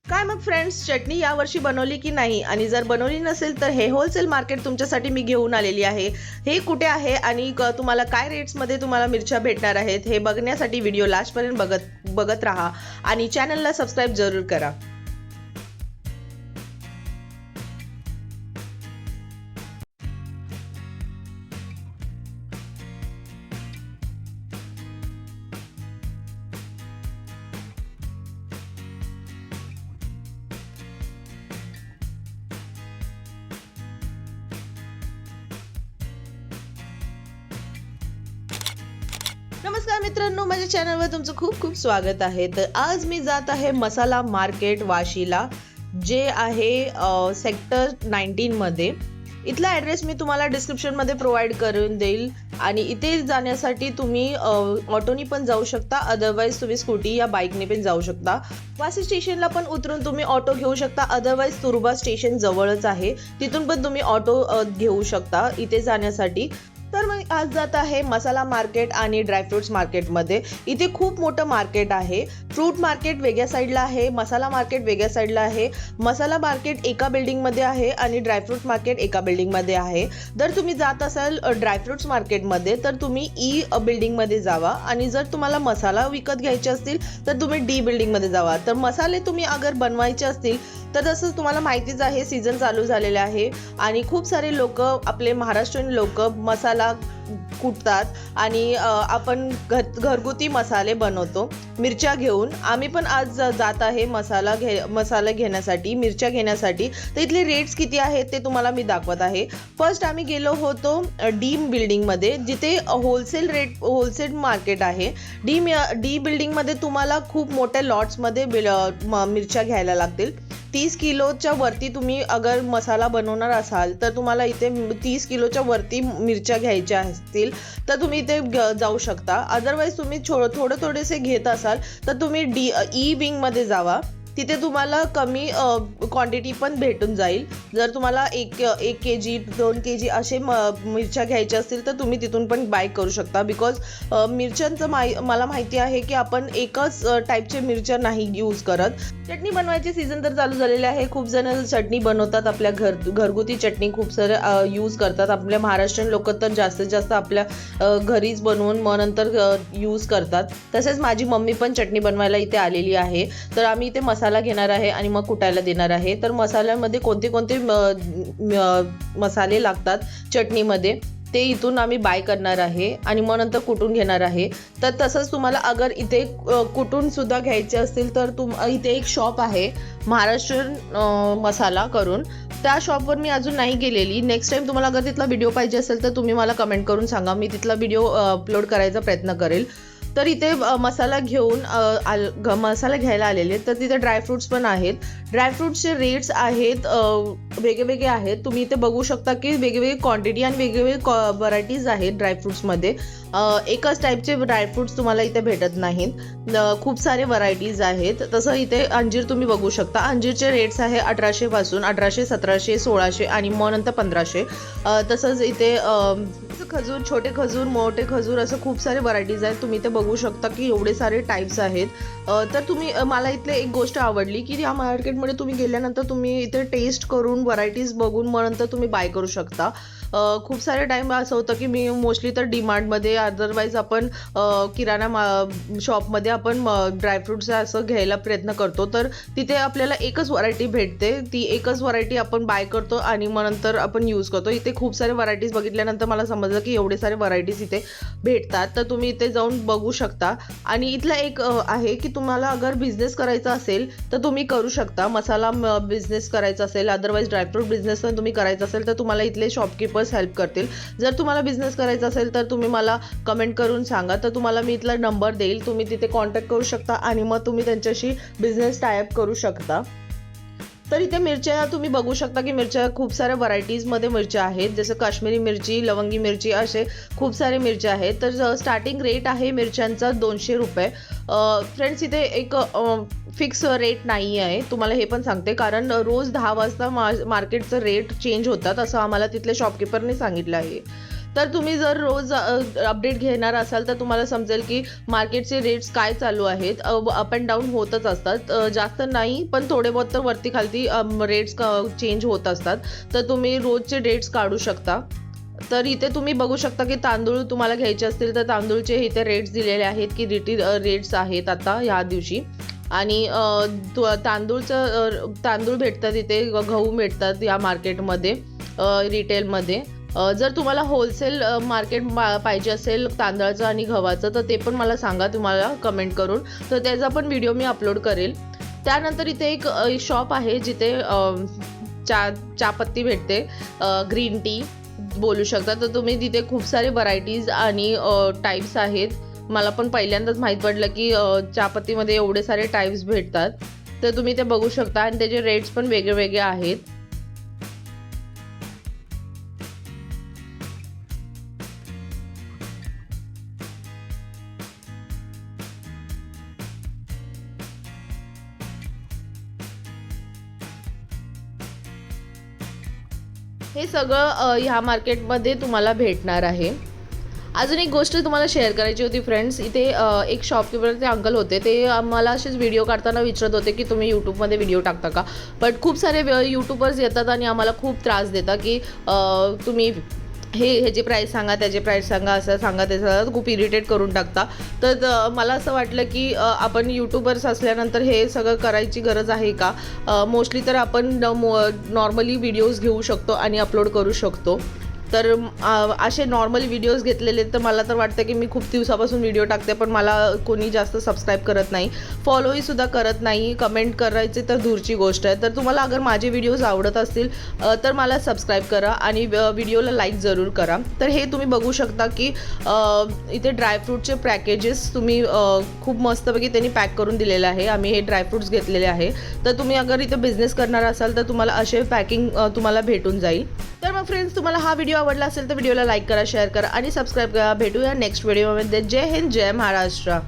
काय मग फ्रेंड्स, चटणी यावर्षी बनवली की नाही? आणि जर बनवली नसेल तर हे होलसेल मार्केट तुमच्यासाठी मी घेऊन आलेली आहे. हे कुठे आहे आणि तुम्हाला काय रेट्समध्ये तुम्हाला मिरच्या भेटणार आहेत हे बघण्यासाठी व्हिडिओ लास्टपर्यंत बघत राहा आणि चॅनलला सबस्क्राईब जरूर करा. नमस्कार मित्रांनो, माझ्या चॅनलवर तुमचं खूप खूप स्वागत आहे. तर आज मी जात आहे मसाला मार्केट वाशीला, जे आहे सेक्टर 19 मध्ये. इथला ॲड्रेस मी तुम्हाला डिस्क्रिप्शनमध्ये प्रोव्हाइड करून देईल आणि इथे जाण्यासाठी तुम्ही ऑटोनी पण जाऊ शकता, अदरवाईज तुम्ही स्कूटी या बाईकने पण जाऊ शकता. वाशी स्टेशनला पण उतरून तुम्ही ऑटो घेऊ शकता, अदरवाईज तुरुबा स्टेशन जवळच आहे, तिथून पण तुम्ही ऑटो घेऊ शकता इथे जाण्यासाठी. तर मग आज जात आहे मसाला मार्केट आणि ड्रायफ्रुट्स मार्केटमध्ये. इथे खूप मोठं मार्केट आहे. फ्रूट मार्केट वेगळ्या साईडला आहे, मसाला मार्केट वेगळ्या साईडला आहे. मसाला मार्केट एका बिल्डिंगमध्ये आहे आणि ड्रायफ्रूट मार्केट एका बिल्डिंगमध्ये आहे. जर तुम्ही जात असाल ड्रायफ्रुट्स मार्केटमध्ये तर तुम्ही ई बिल्डिंगमध्ये जावा, आणि जर तुम्हाला मसाला विकत घ्यायचे असतील तर तुम्ही डी बिल्डिंगमध्ये जावा. तर मसाले तुम्ही अगर बनवायचे असतील तर जसं तुम्हाला माहितीच आहे, सीझन चालू झालेले आहे आणि खूप सारे लोक, आपले महाराष्ट्रीयन लोक मसाला कुटतात आणि आपण घरगुती मसाले बनवतो मिरच्या घेऊन. आम्ही पण आज जात आहे मसाला घेण्यासाठी, मिरच्या घेण्यासाठी. तर इथले रेट्स किती आहेत ते तुम्हाला मी दाखवत आहे. फर्स्ट आम्ही गेलो होतो डी बिल्डिंगमध्ये, जिथे होलसेल मार्केट आहे. डी बिल्डिंगमध्ये तुम्हाला खूप मोठ्या लॉट्समध्ये मिरच्या घ्यायला लागतील. 30 किलोच्या वरती तुम्ही अगर मसाला बनवणार असाल तर तुम्हाला इथे 30 किलोच्या वरती मिरच्या घ्यायच्या असतील तर तुम्ही इथे जाऊ शकता. अदरवाईज तुम्ही थोडेसे घेत असाल तर तुम्ही ई विंगमध्ये जावा, तिथे तुम्हाला कमी क्वांटिटी पण भेटून जाईल. जर तुम्हाला एक केजी 2 केजी असे मिरच्या घ्यायच्या असतील तर तुम्ही तिथून पण बाय करू शकता. बिकॉज मिरच्यांचं मला माहिती आहे की आपण एकच टाईपचे मिरच्या नाही यूज करत. चटणी बनवायची सीझन तर चालू झालेले आहे. खूप जण चटणी बनवतात, आपल्या घरगुती चटणी खूप सारं यूज करतात. आपल्या महाराष्ट्रीयन लोक तर जास्तीत जास्त आपल्या घरीच बनवून मग नंतर यूज करतात. तसेच माझी मम्मी पण चटणी बनवायला इथे आलेली आहे. तर आम्ही इथे मसाला घेणार आहे आणि मग कुटायला देणार आहे. तर मसाल्यामध्ये कोणते कोणते मसाले लागतात चटणीमध्ये ते इथून आम्ही बाय करणार आहे आणि मग नंतर कुटून घेणार आहे. तर तसंच तुम्हाला अगर इथे कुटून सुद्धा घ्यायचे असतील तर इथे एक शॉप आहे महाराष्ट्रीयन मसाला करून. त्या शॉपवर मी अजून नाही गेलेली. नेक्स्ट टाइम तुम्हाला अगर तिथला व्हिडिओ पाहिजे असेल तर तुम्ही मला कमेंट करून सांगा, मी तिथला व्हिडिओ अपलोड करायचा प्रयत्न करेल. तर इथे मसाला घ्यायला आलेले. तर तिथे ड्रायफ्रुट्स पण आहेत. ड्रायफ्रुट्सचे रेट्स आहेत वेगवेगळे आहेत. तुम्ही इथे बघू शकता की वेगवेगळे क्वांटिटी आणि वेगवेगळे व्हरायटीज आहेत ड्रायफ्रुट्समध्ये. एकच टाईपचे ड्रायफ्रुट्स तुम्हाला इथे भेटत नाहीत, खूप सारे व्हरायटीज आहेत. तसं इथे अंजीर तुम्ही बघू शकता. अंजीरचे रेट्स आहे 1800 पासून 1800, 1700, 1600 आणि मग नंतर 1500. तसंच इथे खजूर, छोटे खजूर, मोठे खजूर, असं खूप सारे व्हरायटीज आहेत. तुम्ही इथे बघू शकता की एवढे सारे टाईप्स आहेत. तर मला इथले एक गोष्ट आवडली की या मार्केटमध्ये तुम्ही गेल्यानंतर तुम्ही इथे टेस्ट करून व्हरायटीज बघून मग नंतर तुम्ही बाय करू शकता. खूप सारे टाईम असं होतं की मी मोस्टली तर डीमार्टमध्ये, अदरवाईज आपण किराणा शॉपमध्ये आपण ड्रायफ्रुट्स असं घ्यायला प्रयत्न करतो. तर तिथे आपल्याला एकच व्हरायटी भेटते, ती एकच व्हरायटी आपण बाय करतो आणि मग नंतर आपण यूज करतो. इथे खूप सारे व्हरायटीज बघितल्यानंतर मला समजलं की एवढे सारे व्हरायटीज इथे भेटतात. तर तुम्ही इथे जाऊन बघू शकता. आणि इथला एक आहे की तुम्हाला अगर बिझनेस करायचा असेल तर तुम्ही करू शकता. मसाला बिझनेस करायचा असेल, अदरवाईज ड्रायफ्रूट बिझनेस पण तुम्ही करायचा असेल तर तुम्हाला इथले शॉपकीपर्स हेल्प करतील. जर तुम्हाला बिझनेस करायचा असेल तर तुम्ही मला कमेंट करून सांगा, तर तुम्हाला मी इथला नंबर देईल. तुम्ही तिथे कॉन्टॅक्ट करू शकता आणि मग तुम्ही त्यांच्याशी बिझनेस टायअप करू शकता. तर इथे मिरच्या तुम्ही बघू शकता की मिरच्या खूप साऱ्या व्हरायटीजमध्ये मिरच्या आहेत, जसं काश्मीरी मिरची, लवंगी मिरची, असे खूप सारे मिरच्या आहेत. तर स्टार्टिंग रेट आहे मिरच्यांचा 200 रुपये. फ्रेंड्स, इथे एक फिक्स रेट नाही आहे, तुम्हाला हे पण सांगते, कारण रोज 10 वाजता मार्केटचं रेट चेंज होतात असं आम्हाला तिथल्या शॉपकीपरने सांगितलं आहे. तर तुम्ही जर रोज अपडेट घेणार असाल तर तुम्हाला समजेल की मार्केटचे रेट्स काय चालू आहेत. अप अँड डाऊन होतच असतात, जास्त नाही पण थोडे बहुत तर वरती खालती रेट्स चेंज होत असतात. तर तुम्ही रोजचे रेट्स काढू शकता. तर इथे तुम्ही बघू शकता की तांदूळ तुम्हाला घ्यायचे असतील तर तांदूळचे इथे रेट्स दिलेले आहेत की रेट्स आहेत आता ह्या दिवशी. आणि तांदूळ भेटतात इथे, गहू भेटतात या मार्केटमध्ये रिटेलमध्ये. जर तुम्हाला होलसेल मार्केट पाहिजे असेल तांदळाचं आणि गव्हाचं तर ते पण मला सांगा तुम्हाला कमेंट करून, तर त्याचा पण व्हिडिओ मी अपलोड करेल. त्यानंतर इथे एक शॉप आहे जिथे चहापत्ती भेटते, ग्रीन टी बोलू शकता. तर तुम्ही तिथे खूप सारे व्हरायटीज आणि टाईप्स आहेत. मला पण पहिल्यांदाच माहीत पडलं की चहापत्तीमध्ये एवढे सारे टाईप्स भेटतात. तर तुम्ही ते बघू शकता आणि त्याचे रेट्स पण वेगळे वेगळे आहेत. हे सगळं ह्या मार्केटमध्ये तुम्हाला भेटणार आहे. अजून एक गोष्ट तुम्हाला शेअर करायची होती फ्रेंड्स. इथे एक शॉपकीपरचे अंकल होते, ते मला असेच व्हिडिओ काढताना विचारत होते की तुम्ही यूट्यूबमध्ये व्हिडिओ टाकता का. बट खूप सारे यूट्यूबर्स येतात आणि आम्हाला खूप त्रास देतात की तुम्ही ह्याची प्राईस सांगा, त्याची प्राईस सांगा, असं सांगा, त्याचं खूप इरिटेट करून टाकता. तर मला असं वाटलं की आपण यूट्यूबर्स असल्यानंतर हे सगळं करायची गरज आहे का. मोस्टली तर आपण नॉर्मली व्हिडिओज घेऊ शकतो आणि अपलोड करू शकतो. तर असे नॉर्मल व्हिडिओज घेतलेले तर मला तर वाटतं की मी खूप दिवसापासून व्हिडिओ टाकते पण मला कोणी जास्त सबस्क्राईब करत नाही, फॉलोहीसुद्धा करत नाही. कमेंट करायचे तर दूरची गोष्ट आहे. तर तुम्हाला अगर माझे व्हिडिओज आवडत असतील तर मला सबस्क्राईब करा आणि व्हिडिओला लाईक जरूर करा. तर हे तुम्ही बघू शकता की इथे ड्रायफ्रूटचे पॅकेजेस तुम्ही खूप मस्तपैकी त्यांनी पॅक करून दिलेले आहे. आम्ही हे ड्रायफ्रूट्स घेतलेले आहे. तर तुम्ही अगर इथे बिझनेस करणार असाल तर तुम्हाला असे पॅकिंग तुम्हाला भेटून जाईल. तर मग फ्रेंड्स, तुम्हाला हा व्हिडिओ आवडला असेल तर व्हिडिओला लाईक करा, शेअर करा आणि सबस्क्राईब करा. भेटूया नेक्स्ट व्हिडिओमध्ये. जय हिंद, जय महाराष्ट्र.